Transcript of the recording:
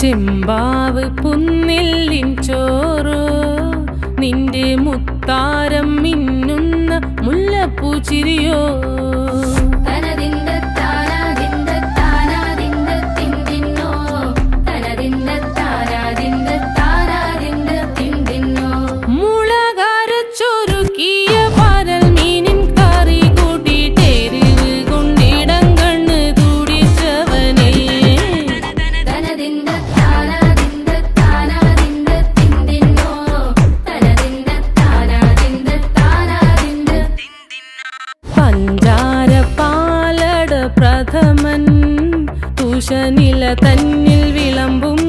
ചെമ്പാവ് പുന്നെല്ലിൻ ചോറോ നിന്റെ മുത്താരം മിന്നുന്ന മുല്ലപ്പൂച്ചിരിയോ പഞ്ചാരപ്പാലട പ്രഥമൻ തുഷനില തന്നിൽ വിളമ്പും